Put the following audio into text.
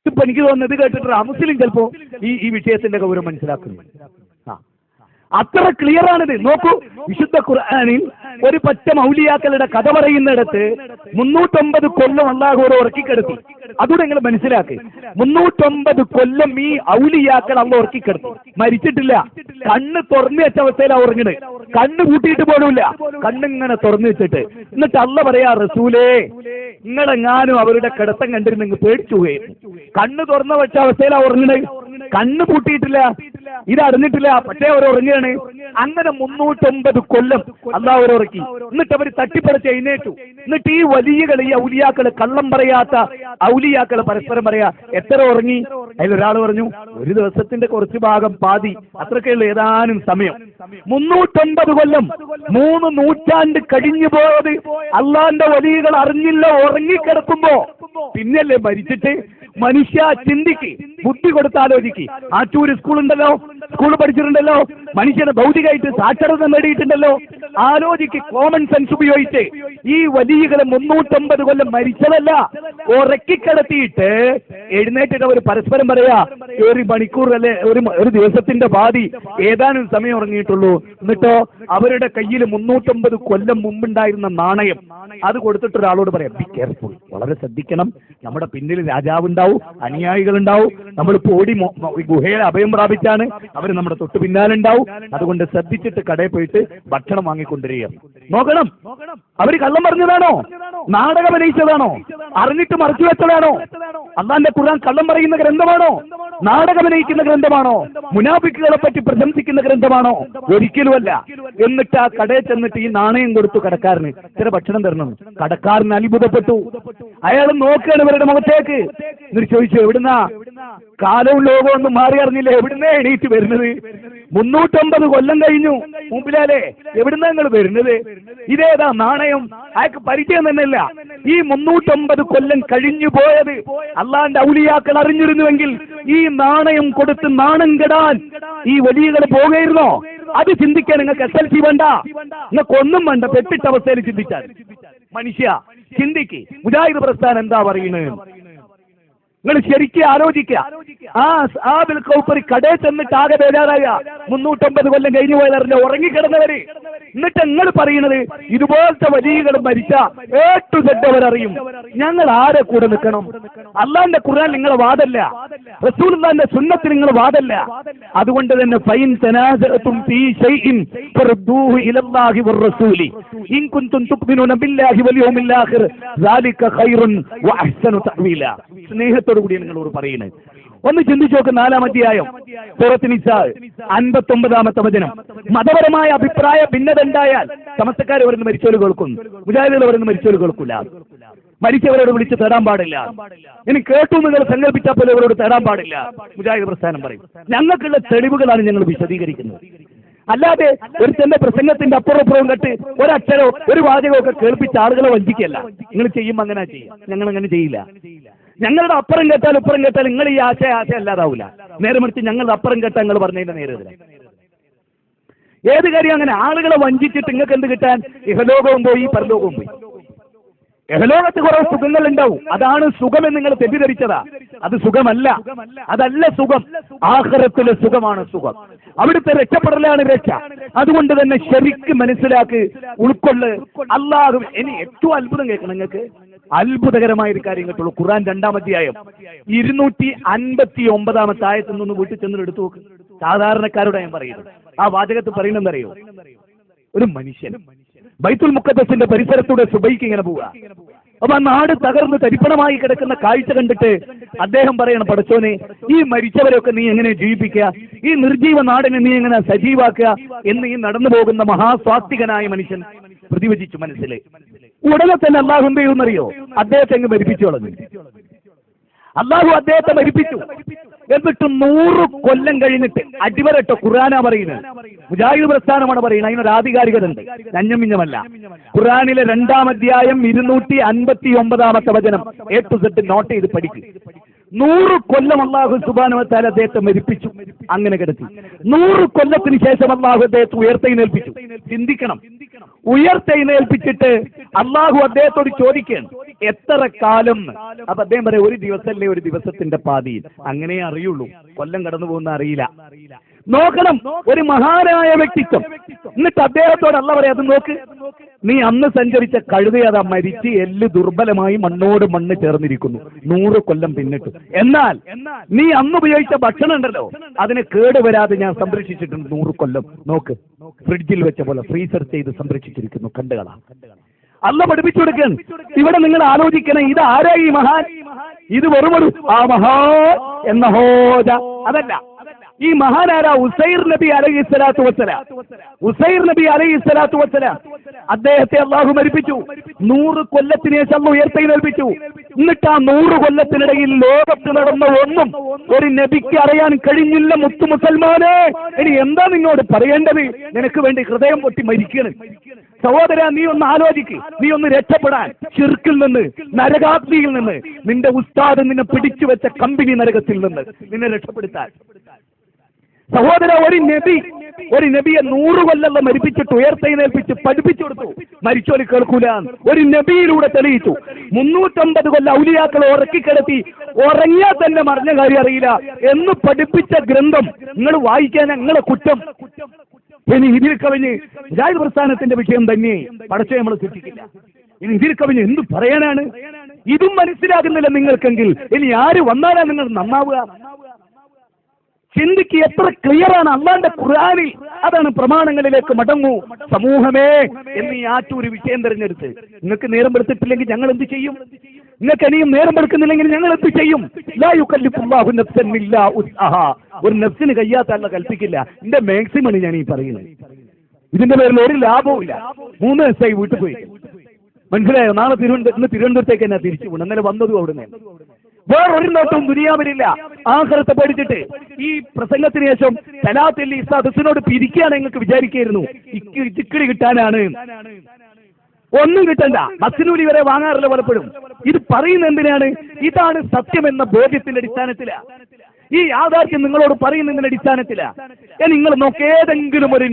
ഇപ്പൊ എനിക്ക് തോന്നുന്നത് ഇത് കേട്ടിട്ട് മുസ്ലിം ചിലപ്പോ ഈ വിഷയത്തിന്റെ ഗൗരവം മനസ്സിലാക്കുന്നു. അത്ര ക്ലിയർ ആണിത്. നോക്കൂ, വിശുദ്ധ ഖുർആനിൽ ഒരു പറ്റ ഔലിയാക്കളുടെ കഥ പറയുന്നിടത്ത് 309 കൊല്ലം അല്ലാഹുവോട് ഉറക്കിക്കെടുത്തി. അതുകൂടെ നിങ്ങൾ മനസ്സിലാക്കി. 309 കൊല്ലം ഈ ഔലിയാക്കൾ അള്ള ഉറക്കിക്കെടുത്തി, മരിച്ചിട്ടില്ല. കണ്ണ് തുറന്നു വെച്ച അവസ്ഥയിലാണ് ഉറങ്ങുന്നത്. കണ്ണ് കൂട്ടിയിട്ട് പോലുമില്ല, കണ്ണിങ്ങനെ തുറന്നു വെച്ചിട്ട്. എന്നിട്ട് അള്ള പറയാ, റസൂലേ നിങ്ങളെങ്ങാനും അവരുടെ കിടത്തം കണ്ടിട്ട് നിങ്ങൾ പേടിച്ചു പോയിരുന്നു. കണ്ണ് തുറന്നു വെച്ച അവസ്ഥയിലാണ് ഉറങ്ങുന്നത്, കണ്ണ് പൂട്ടിയിട്ടില്ല, ഇത് അറിഞ്ഞിട്ടില്ല, പക്ഷേ അവർ ഉറങ്ങുകയാണ്. അങ്ങനെ 309 കൊല്ലം അള്ളാഹു അവർ ഉറക്കി. എന്നിട്ട് അവർ തട്ടിപ്പറിച്ച് എഴുന്നേറ്റു. എന്നിട്ട് ഈ വലിയകൾ, ഈ ഔലിയാക്കള്, കള്ളം പറയാത്ത ഔലിയാക്കള് പരസ്പരം പറയാ, എത്ര ഉറങ്ങി? അതിലൊരാൾ പറഞ്ഞു, ഒരു ദിവസത്തിന്റെ കുറച്ച് ഭാഗം, പാതി, അത്രയ്ക്കുള്ള ഏതാനും സമയം. 309 കൊല്ലം, 3 നൂറ്റാണ്ട് കഴിഞ്ഞു പോയത് അള്ളാന്റെ വലിയകൾ അറിഞ്ഞില്ല. ഉറങ്ങിക്കിടക്കുമ്പോ പിന്നല്ലേ മരിച്ചിട്ട്. മനുഷ്യ ചിന്തിക്ക്, ബുദ്ധി കൊടുത്ത് ആലോചിക്ക്. ആറ്റൂര് സ്കൂളുണ്ടല്ലോ, സ്കൂൾ പഠിച്ചിട്ടുണ്ടല്ലോ, മനുഷ്യനെ ഭൗതികമായിട്ട് സാക്ഷരത നേടിയിട്ടുണ്ടല്ലോ. ആലോചിക്ക്, കോമൺ സെൻസ് ഉപയോഗിച്ച്. ഈ വലിയകളെ 309 കൊല്ലം മരിച്ചതല്ല, ഉറക്കിക്കിടത്തിയിട്ട് എഴുന്നേറ്റിട്ട് അവർ പരസ്പരം പറയാ, ഒരു മണിക്കൂറല്ലേ, ഒരു ദിവസത്തിന്റെ പാതി, ഏതാനും സമയം ഉറങ്ങിയിട്ടുള്ളൂ. എന്നിട്ടോ അവരുടെ കയ്യിൽ 309 കൊല്ലം മുമ്പുണ്ടായിരുന്ന നാണയം അത് കൊടുത്തിട്ട് ഒരാളോട് പറയാം, ബി കെയർഫുൾ, വളരെ ശ്രദ്ധിക്കണം, നമ്മുടെ പിന്നിൽ രാജാവുണ്ടാവും, അനുയായികളുണ്ടാവും, നമ്മൾ പോടി ഗുഹയിൽ അഭയം പ്രാപിച്ചാണ്, അവർ നമ്മുടെ തൊട്ട് പിന്നാലുണ്ടാവും, അതുകൊണ്ട് ശ്രദ്ധിച്ചിട്ട് കടയിൽ പോയിട്ട് ഭക്ഷണം വാങ്ങിക്കൊണ്ടിരിക്കുക. നോക്കണം, അവർ കള്ളം പറഞ്ഞതാണോ, നാടകം അഭിനയിച്ചതാണോ, അറിഞ്ഞിട്ട് മറച്ചു വെച്ചതാണോ? അള്ളാന്റെ ഖുർആൻ കള്ളം പറയുന്ന ഗ്രന്ഥമാണോ? നാടകം അഭിനയിക്കുന്ന ഗ്രന്ഥമാണോ? മുനാഫിക്കുകളെ പറ്റി പ്രശംസിക്കുന്ന ഗ്രന്ഥമാണോ? ഒരിക്കലുമല്ല. എന്നിട്ട് ആ കടയിൽ ചെന്നിട്ട് ഈ നാണയം കൊടുത്തു കടക്കാരന്, ഇത്ര ഭക്ഷണം തരണം. കടക്കാരൻ അത്ഭുതപ്പെട്ടു. അയാൾ നോക്കുകയാണ് ഇവരുടെ മുഖത്തേക്ക്. എന്നിട്ട് ചോദിച്ചു, എവിടുന്നാ? കാലവും ലോകവും ഒന്നും മാറി അറിഞ്ഞില്ല, എവിടുന്നേ എണീറ്റ് വരുന്നത്? 309 കൊല്ലം കഴിഞ്ഞു മുമ്പിലാലേ, എവിടുന്നാ നിങ്ങൾ വരുന്നത്? ഇതേതാ നാണയം? അയാൾക്ക് പരിചയം തന്നെയല്ല. ഈ 309 കൊല്ലം കഴിഞ്ഞു പോയത് അള്ളാന്റെ ഔലിയാക്കൾ അറിഞ്ഞിരുന്നുവെങ്കിൽ ഈ നാണയം കൊടുത്ത് നാണം കെടാൻ ഈ വലിയകൾ പോകുകയായിരുന്നോ? അത് ചിന്തിക്കാൻ നിങ്ങൾക്ക് SLC വേണ്ട, നിങ്ങൾക്ക് ഒന്നും വേണ്ട. പെട്ടിട്ട അവസ്ഥയിൽ ചിന്തിച്ചാൽ മനുഷ്യ ചിന്തിക്ക്. മുജാഹിദ് പ്രസ്ഥാനം എന്താ പറയുന്നത്? നിങ്ങൾ ശരിക്കും ആലോചിക്കുക. ആ ബിൽക്കൗപ്പറി കടയിൽ ചെന്നിട്ട് ആകെ ബേജാറായ 309 കൊല്ലം കഴിഞ്ഞു പോയതറിഞ്ഞ ഉറങ്ങിക്കിടന്നവര്. എന്നിട്ട് നിങ്ങൾ പറയുന്നത് ഇതുപോലത്തെ വലിയകൾ മരിച്ച A to Z അവരറിയും. ഞങ്ങൾ ആരെ കൂടെ നിൽക്കണം? അള്ളാന്റെ ഖുർആൻ നിങ്ങളെ വാദല്ല, റസൂലുള്ളാഹിന്റെ സുന്നത്ത് നിങ്ങളെ വാദല്ല. അതുകൊണ്ട് തന്നെ ഫൈൻ തനാസഅതും ഫീ ഷൈഇൻ ഫർദൂഹു ഇലല്ലാഹി വറസൂലി ഇൻ കുൻതും തുഅ്മിനൂന ബില്ലാഹി വൽ യൗമിൽ ആഖിർ ദാലിക ഖൈറുൻ വഅഹ്സനു തഅ്വീല. സ്നേഹത്തോടു കൂടി നിങ്ങളോട് പറയുന്നത്. ഒന്ന് ചിന്തിച്ചു നോക്ക്. 4-ാം അധ്യായം സൂറത്തുൽ നിസാ 59-ാമത്തെ വചനം. മതപരമായ അഭിപ്രായ ഭിന്നത ഉണ്ടായാൽ സമസ്തക്കാർ വരുന്ന മരിച്ചവർ കേൾക്കുന്നു, മുജാഹിദുകൾ വരുന്ന മരിച്ചവർ കേൾക്കില്ല. മരിച്ചവരോട് വിളിച്ച് തേടാൻ പാടില്ല. ഇനി കേട്ടു നിങ്ങൾ സങ്കല്പിച്ചാൽ പോലെ അവരോട് തേടാൻ പാടില്ല. മുജാഹിദ് പ്രസ്ഥാനം പറയും. ഞങ്ങൾക്കുള്ള തെളിവുകളാണ് ഞങ്ങൾ വിശദീകരിക്കുന്നത്. അല്ലാതെ ഒരു തന്നെ പ്രസംഗത്തിന്റെ അപ്പുറപ്പുറവും കെട്ട് ഒരക്ഷരോ ഒരു വാചകമൊക്കെ കേൾപ്പിച്ച ആളുകളെ വഞ്ചിക്കല്ല. നിങ്ങൾ ചെയ്യുമ്പോൾ അങ്ങനെ ചെയ്യാം, ഞങ്ങൾ അങ്ങനെ ചെയ്യില്ല. ഞങ്ങളുടെ അപ്പുറം കേട്ടാൽ ഉപ്പുറം കേട്ടാൽ നിങ്ങൾ ഈ ആശയ അല്ലാതാവൂല. നേരെ മറിച്ച് ഞങ്ങളുടെ അപ്പുറം കേട്ടാൽ നിങ്ങൾ പറഞ്ഞതിന്റെ നേരെ ഏത് കാര്യം അങ്ങനെ ആളുകളെ വഞ്ചിച്ചിട്ട് നിങ്ങൾക്ക് എന്ത് കിട്ടാൻ? ഇഹലോകവും പോയി പരലോകവും പോയി. ഇഹലോകത്ത് കുറെ സുഖങ്ങൾ ഉണ്ടാവും, അതാണ് സുഖമെന്ന് നിങ്ങൾ തെറ്റിദ്ധരിച്ചതാ. അത് സുഖമല്ല, അതല്ല സുഖം. ആഖിറത്തിലെ സുഖമാണ് സുഖം. അവിടുത്തെ രക്ഷപ്പെടലാണ് രക്ഷ. അതുകൊണ്ട് തന്നെ ശരിക്കും മനസ്സിലാക്ക്, ഉൾക്കൊള്ള്. അല്ലാഹു ഇനി ഏറ്റവും അത്ഭുതം കേൾക്കണം നിങ്ങൾക്ക്. അത്ഭുതകരമായ ഒരു കാര്യം കേട്ടുള്ളൂ. ഖുർആൻ 2-ാം അധ്യായം 259-ാമത്തെ ആയത്തിൽ നിന്ന് വീട്ടിൽ ചെന്ന് എടുത്തു നോക്ക്. സാധാരണക്കാരോട് ഞാൻ പറയുന്നത് ആ വാചകത്ത് പറയുന്നതെന്നറിയോ? ഒരു മനുഷ്യൻ ബൈത്തുൽ മുഖദ്ദസിന്റെ പരിസരത്തൂടെ സുബൈക്ക് ഇങ്ങനെ പോവുക. അപ്പൊ ആ നാട് തകർന്ന് തരിപ്പണമായി കിടക്കുന്ന കാഴ്ച കണ്ടിട്ട് അദ്ദേഹം പറയണം, പടച്ചോനെ ഈ മരിച്ചവരൊക്കെ നീ എങ്ങനെ ജീവിപ്പിക്കുക, ഈ നിർജീവ നാടിനെ നീ എങ്ങനെ സജീവാക്കുക എന്ന് ഈ നടന്നു പോകുന്ന മഹാസ്വാത്വികനായ മനുഷ്യൻ പ്രതിവചിച്ചു മനസ്സിലെ. ഉടനെ തന്നെ അള്ളാഹു എന്ത് ചെയ്യുമെന്നറിയോ? അദ്ദേഹത്തെ അങ്ങ് മരിപ്പിച്ചു കളഞ്ഞു. അള്ളാഹു അദ്ദേഹത്തെ മരിപ്പിച്ചു. എന്നിട്ട് 100 കൊല്ലം കഴിഞ്ഞിട്ട് അടിവരട്ടോ ഖുർആനാ പറയുന്നത്, മുജാഹിദ് പ്രസ്ഥാനമാണ് പറയുന്നത്. അതിനൊരു ആധികാരികത ഉണ്ട്, നഞ്ഞം മിഞ്ഞമല്ല. ഖുർആനിലെ 2-ാം അധ്യായം 259-ാമത്തെ വചനം A to Z നോട്ട് ചെയ്ത് പഠിക്കും. 100 കൊല്ലം അല്ലാഹു സുബ്ഹാനഹു വ തആല അദ്ദേഹത്തെ മരിപ്പിച്ചു, അങ്ങനെ കിടത്തി. 100 കൊല്ലത്തിന് ശേഷം അല്ലാഹു അദ്ദേഹത്തെ ഉയർത്തെഴുന്നേൽപ്പിച്ചു. ചിന്തിക്കണം, ഉയർത്തെഴുന്നേൽപ്പിച്ചിട്ട് അല്ലാഹു അദ്ദേഹത്തോട് ചോദിക്കുകയാണ്, എത്ര കാലം? അപ്പൊ അദ്ദേഹം പറയാം, ഒരു ദിവസമല്ലേ, ഒരു ദിവസത്തിന്റെ പാതിയിൽ. അങ്ങനെ അറിയുള്ളൂ, കൊല്ലം കടന്നു പോകുന്ന അറിയില്ല. നോക്കണം, ഒരു മഹാനായ വ്യക്തിത്വം. എന്നിട്ട് അദ്ദേഹത്തോട് അല്ല പറയാം, അത് നോക്ക്, നീ അന്ന് സഞ്ചരിച്ച കഴുതയതാ മരിച്ച് എല്ല് ദുർബലമായി മണ്ണോട് മണ്ണ് ചേർന്നിരിക്കുന്നു, 100 കൊല്ലം പിന്നിട്ടു. എന്നാൽ നീ അന്ന് ഉപയോഗിച്ച ഭക്ഷണം ഉണ്ടല്ലോ, അതിന് കേടുവരാതെ ഞാൻ സംരക്ഷിച്ചിട്ടുണ്ട് 100 കൊല്ലം. നോക്ക്, ഫ്രിഡ്ജിൽ വെച്ച പോലെ ഫ്രീസർ ചെയ്ത് സംരക്ഷിച്ചിരിക്കുന്നു. കണ്ടുകളാ, അല്ല പഠിപ്പിച്ചു കൊടുക്കാൻ. ഇവിടെ നിങ്ങൾ ആലോചിക്കണം, ഇത് ആരാ ഈ മഹാൻ? ഇത് വെറുമൊരു ആ മഹാൻ എന്ന ഹോജ അതല്ല. ഈ മഹാനാരാ? ഉസൈർ നബി അലൈഹിസ്സലാത്തു വസ്സലാം. ഉസൈർ നബി അലൈഹിസ്സലാത്തു വസ്സലാം അദ്ദേഹത്തെ അള്ളാഹു മരിപ്പിച്ചു. 100 കൊല്ലത്തിന് ശേഷം അള്ളാഹു ഉയർത്തെഴുന്നേൽപ്പിച്ചു. എന്നിട്ട് ആ 100 കൊല്ലത്തിനിടയിൽ ലോകത്ത് നടന്ന ഒന്നും ഒരു നബിക്ക് അറിയാൻ കഴിഞ്ഞില്ല. മുത്തു മുസൽമാനെ, ഇനി എന്താ നിന്നോട് പറയേണ്ടത്? നിനക്ക് വേണ്ടി ഹൃദയം പൊട്ടി മരിക്കണം. സഹോദര, നീ ഒന്ന് ആലോചിക്ക്, നീ ഒന്ന് രക്ഷപ്പെടാൻ, ശിർക്കിൽ നിന്ന്, നരകാഗ്നിയിൽ നിന്ന്, നിന്റെ ഉസ്താദ് നിന്നെ പിടിച്ചു വെച്ച കമ്പനി നരകത്തിൽ നിന്ന് നിന്നെ രക്ഷപ്പെടുത്താൻ. സഹോദര, ഒരു നബിയെ 100 കൊല്ലം മരിപ്പിച്ചിട്ട് ഉയർത്തെഴുന്നേൽപ്പിച്ച് പഠിപ്പിച്ചു കൊടുത്തു. മരിച്ചോലി കേൾക്കൂല, ഒരു നബിയിലൂടെ തെളിയിച്ചു. 350 കൊല്ലം ഔലിയാക്കളെ ഉറക്കിക്കിടത്തി, ഉറങ്ങിയാൽ തന്നെ മറിഞ്ഞ കാര്യം അറിയില്ല എന്ന് പഠിപ്പിച്ച ഗ്രന്ഥം നിങ്ങൾ വായിക്കാൻ നിങ്ങളെ കുറ്റം. ഇനി ഇതിൽ കവിഞ്ഞ് ജാഹിദ് പ്രസ്ഥാനത്തിന്റെ വിഷയം തന്നെ പടച്ചെ നമ്മൾ സൃഷ്ടിക്കില്ല. ഇനി ഇതിൽ കവിഞ്ഞ് എന്ത് പറയാനാണ്? ഇതും മനസ്സിലാകുന്നില്ല നിങ്ങൾക്കെങ്കിൽ ഇനി ആര് വന്നാലാ നിങ്ങൾ നന്നാവുക? ചിന്തിക്ക്, എത്ര ക്ലിയറാണ് അള്ളാന്റെ ഖുർആനിൽ. അതാണ് പ്രമാണങ്ങളിലേക്ക് മടങ്ങൂ സമൂഹമേ എന്ന് ഈ ആറ്റൂര് വിഷയം തെരഞ്ഞെടുത്ത്. നിങ്ങൾക്ക് നേരം എടുത്തിട്ടില്ലെങ്കിൽ ഞങ്ങൾ എന്ത് ചെയ്യും? നിങ്ങൾക്ക് ഇനിയും നേരം എടുക്കുന്നില്ലെങ്കിൽ ഞങ്ങൾ എന്ത് ചെയ്യും? ലാ യുകല്ലിഫുല്ലാഹു നഫ്സൻ ഇല്ലാ ഉസ്അഹാ. ഒരു നഫ്സിന് കഴിയാത്തല്ല കൽപ്പിക്കില്ല. എന്റെ മാക്സിമം ഞാൻ ഈ പറയുന്നത്. ഇതിന്റെ പേരിൽ ഒരു ലാഭവും ഇല്ല. 3 ദിവസമായി വീട്ടിൽ പോയി, മനസ്സിലായോ? നാളെ തിരുവനന്തപുരത്തേക്ക് തന്നെ തിരിച്ചു പോകണം. ഇന്നലെ വന്നതും അവിടുന്ന്. വേറൊരു നോട്ടവും ദുനിയാവിലില്ല. ആഖിറത്തെ പേടിച്ചിട്ട് ഈ പ്രസംഗത്തിന് ശേഷം സലാത്തിൽ ഈ സദസ്സിനോട് പിരിക്കുകയാണ് നിങ്ങൾക്ക് വിചാരിക്കായിരുന്നു. ഇക്കിടി കിട്ടാനാണ്. ഒന്നും കിട്ടണ്ട, ബസ്സിനൂലി വരെ വാങ്ങാറില്ല പലപ്പോഴും. ഇത് പറയുന്ന എന്തിനാണ്? ഇതാണ് സത്യമെന്ന ബോധ്യത്തിന്റെ അടിസ്ഥാനത്തിലാ. ഈ യാഥാർത്ഥ്യം നിങ്ങളോട് പറയുന്നതിന്റെ അടിസ്ഥാനത്തിലാ. നിങ്ങൾ നോക്കേതെങ്കിലും ഒരു